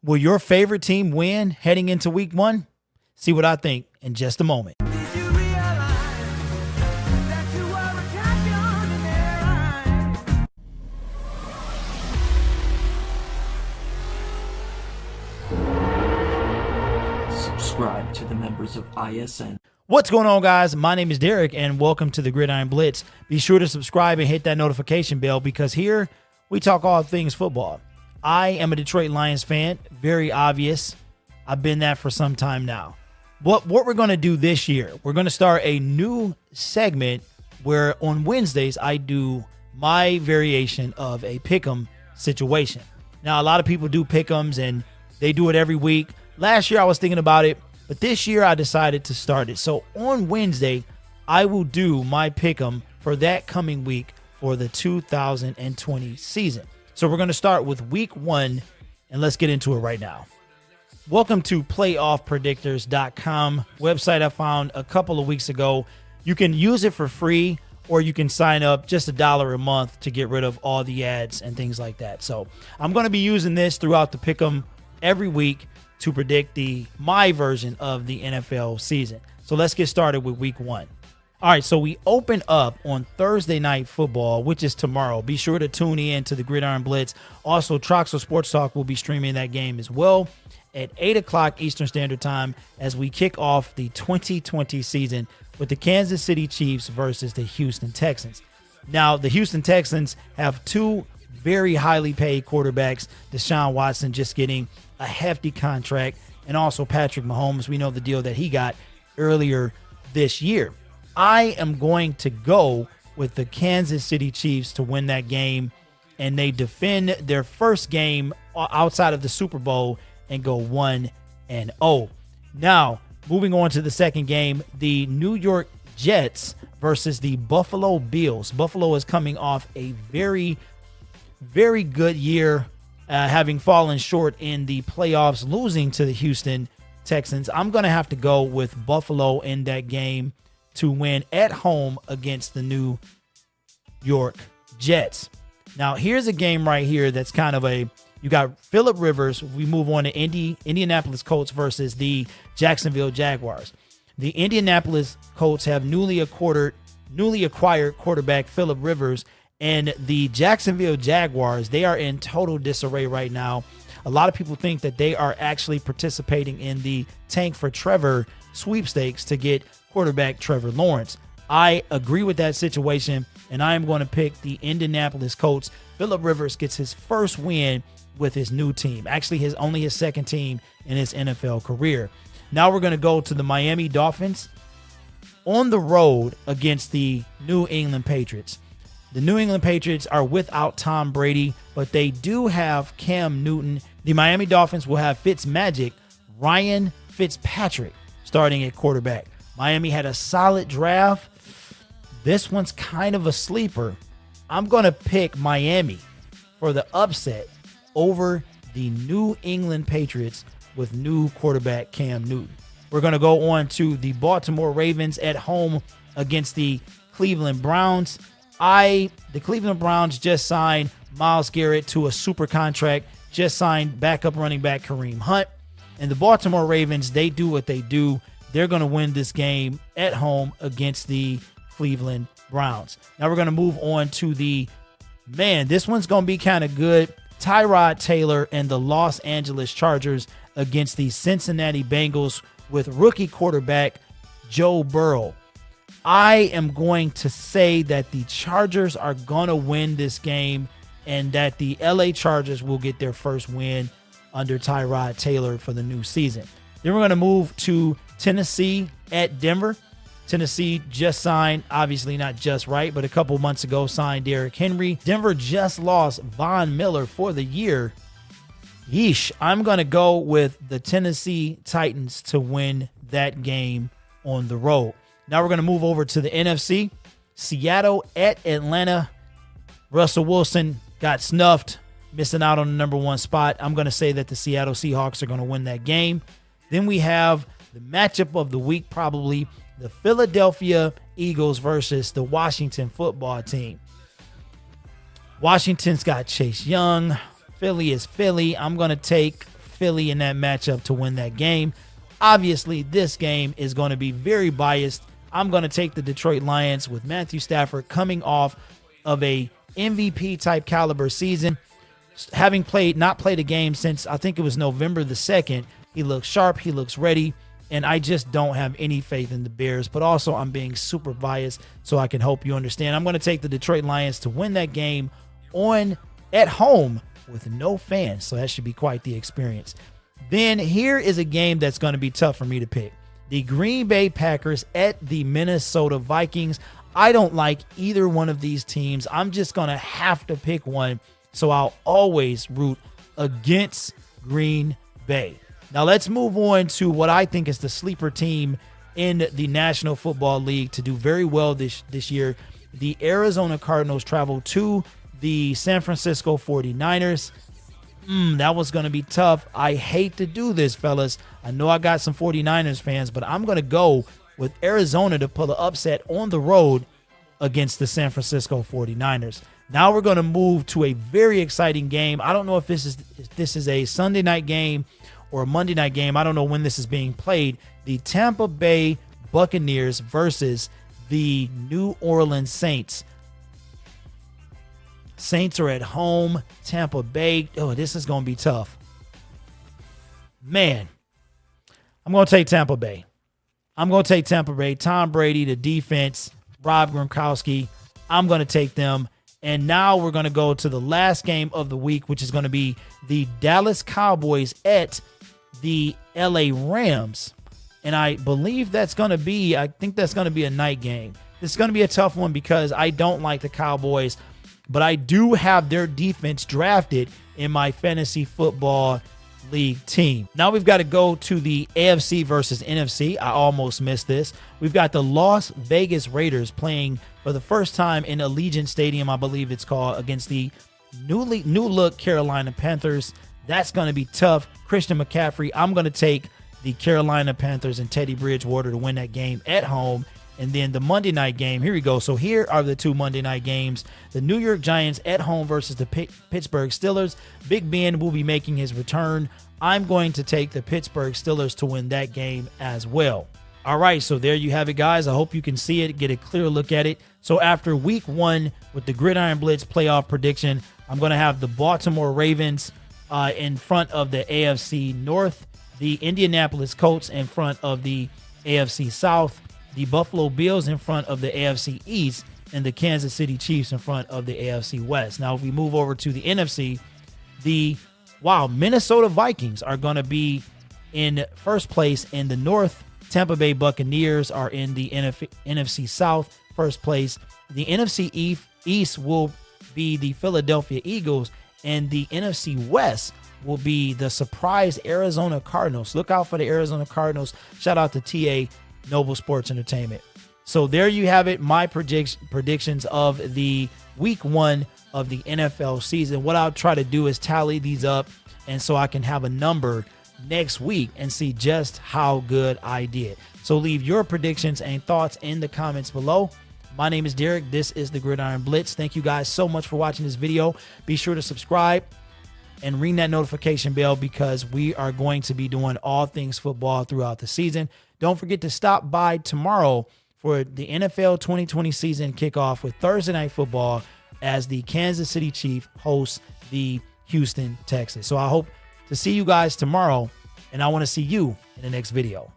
Will your favorite team win heading into week 1? See what I think in just a moment. Subscribe to the members of ISN. What's going on, guys? My name is Derek, and welcome to the Gridiron Blitz. Be sure to subscribe and hit that notification bell because here we talk all things football. I am a Detroit Lions fan, very obvious. I've been that for some time now. What we're going to do this year, we're going to start a new segment where on Wednesdays I do my variation of a pick'em situation. Now, a lot of people do pick'ems and they do it every week. Last year I was thinking about it, but this year I decided to start it. So on Wednesday, I will do my pick'em for that coming week for the 2020 season. So we're going to start with week 1, and let's get into it right now. Welcome to playoffpredictors.com, website I found a couple of weeks ago. You can use it for free, or you can sign up just $1 a month to get rid of all the ads and things like that. So I'm going to be using this throughout the pick'em every week to predict my version of the NFL season. So let's get started with week 1. All right, so we open up on Thursday Night Football, which is tomorrow. Be sure to tune in to the Gridiron Blitz. Also, TROXEL'S Sports Talk will be streaming that game as well at 8 o'clock Eastern Standard Time as we kick off the 2020 season with the Kansas City Chiefs versus the Houston Texans. Now, the Houston Texans have two very highly paid quarterbacks, Deshaun Watson just getting a hefty contract, and also Patrick Mahomes. We know the deal that he got earlier this year. I am going to go with the Kansas City Chiefs to win that game, and they defend their first game outside of the Super Bowl and go 1-0. Now, moving on to the second game, the New York Jets versus the Buffalo Bills. Buffalo is coming off a very, very good year, having fallen short in the playoffs, losing to the Houston Texans. I'm going to have to go with Buffalo in that game to win at home against the New York Jets. Now, here's a game right here that's kind of you got Phillip Rivers. We move on to Indianapolis Colts versus the Jacksonville Jaguars. The Indianapolis Colts have newly acquired quarterback Phillip Rivers, and the Jacksonville Jaguars, they are in total disarray right now. A lot of people think that they are actually participating in the Tank for Trevor sweepstakes to get quarterback Trevor Lawrence. I agree with that situation, and I am going to pick the Indianapolis Colts. Phillip Rivers gets his first win with his new team. Actually, only his second team in his NFL career. Now we're going to go to the Miami Dolphins on the road against the New England Patriots. The New England Patriots are without Tom Brady, but they do have Cam Newton. The Miami Dolphins will have Fitzmagic, Ryan Fitzpatrick, starting at quarterback. Miami had a solid draft. This one's kind of a sleeper. I'm going to pick Miami for the upset over the New England Patriots with new quarterback Cam Newton. We're going to go on to the Baltimore Ravens at home against the Cleveland Browns. The Cleveland Browns just signed Myles Garrett to a super contract, just signed backup running back Kareem Hunt. And the Baltimore Ravens, they do what they do. They're going to win this game at home against the Cleveland Browns. Now we're going to move on to this one's going to be kind of good. Tyrod Taylor and the Los Angeles Chargers against the Cincinnati Bengals with rookie quarterback Joe Burrow. I am going to say that the Chargers are going to win this game and that the LA Chargers will get their first win under Tyrod Taylor for the new season. Then we're going to move to Tennessee at Denver. Tennessee just signed, obviously not just right, but a couple months ago signed Derrick Henry. Denver just lost Von Miller for the year. Yeesh. I'm going to go with the Tennessee Titans to win that game on the road. Now we're going to move over to the NFC. Seattle at Atlanta. Russell Wilson got snuffed, missing out on the number 1 spot. I'm going to say that the Seattle Seahawks are going to win that game. Then we have the matchup of the week, probably the Philadelphia Eagles versus the Washington football team. Washington's got Chase Young. Philly is Philly. I'm going to take Philly in that matchup to win that game. Obviously, this game is going to be very biased. I'm going to take the Detroit Lions with Matthew Stafford coming off of a MVP type caliber season. Having not played a game since I think it was November the 2nd. He looks sharp. He looks ready. And I just don't have any faith in the Bears. But also I'm being super biased, so I can hope you understand. I'm going to take the Detroit Lions to win that game at home with no fans. So that should be quite the experience. Then here is a game that's going to be tough for me to pick. The Green Bay Packers at the Minnesota Vikings. I don't like either one of these teams. I'm just going to have to pick one. So I'll always root against Green Bay. Now let's move on to what I think is the sleeper team in the National Football League to do very well this year. The Arizona Cardinals travel to the San Francisco 49ers. That was going to be tough. I hate to do this, fellas. I know I got some 49ers fans, but I'm going to go with Arizona to pull an upset on the road against the San Francisco 49ers. Now we're going to move to a very exciting game. I don't know if this is a Sunday night game or a Monday night game. I don't know when this is being played. The Tampa Bay Buccaneers versus the New Orleans Saints. Saints are at home. Tampa Bay. Oh, this is going to be tough. Man, I'm going to take Tampa Bay. I'm going to take Tampa Bay. Tom Brady, the defense, Rob Gronkowski. I'm going to take them. And now we're going to go to the last game of the week, which is going to be the Dallas Cowboys at the LA Rams. And I believe I think that's going to be a night game. This is going to be a tough one because I don't like the Cowboys, but I do have their defense drafted in my fantasy football league team. Now we've got to go to the AFC versus NFC. I almost missed this. We've got the Las Vegas Raiders playing for the first time in Allegiant Stadium, I believe it's called, against the new look Carolina Panthers. That's going to be tough. Christian McCaffrey. I'm going to take the Carolina Panthers and Teddy Bridgewater to win that game at home. And then the Monday night game, here we go. So here are the two Monday night games. The New York Giants at home versus the Pittsburgh Steelers. Big Ben will be making his return. I'm going to take the Pittsburgh Steelers to win that game as well. All right, so there you have it, guys. I hope you can see it, get a clear look at it. So after week 1 with the Gridiron Blitz playoff prediction, I'm going to have the Baltimore Ravens in front of the AFC North, the Indianapolis Colts in front of the AFC South, the Buffalo Bills in front of the AFC East, and the Kansas City Chiefs in front of the AFC West. Now, if we move over to the NFC, the Minnesota Vikings are going to be in first place in the North. Tampa Bay Buccaneers are in the NFC South, first place. The NFC East will be the Philadelphia Eagles, and the NFC West will be the surprise Arizona Cardinals. Look out for the Arizona Cardinals. Shout out to TA Noble Sports Entertainment. So there you have it, my predictions of the week 1 of the NFL season. What I'll try to do is tally these up, and so I can have a number next week and see just how good I did. So leave your predictions and thoughts in the comments below. My name is Derek. This is the Gridiron Blitz. Thank you guys so much for watching this video. Be sure to subscribe and ring that notification bell because we are going to be doing all things football throughout the season. Don't forget to stop by tomorrow for the NFL 2020 season kickoff with Thursday Night Football as the Kansas City Chiefs host the Houston Texans. So I hope to see you guys tomorrow, and I want to see you in the next video.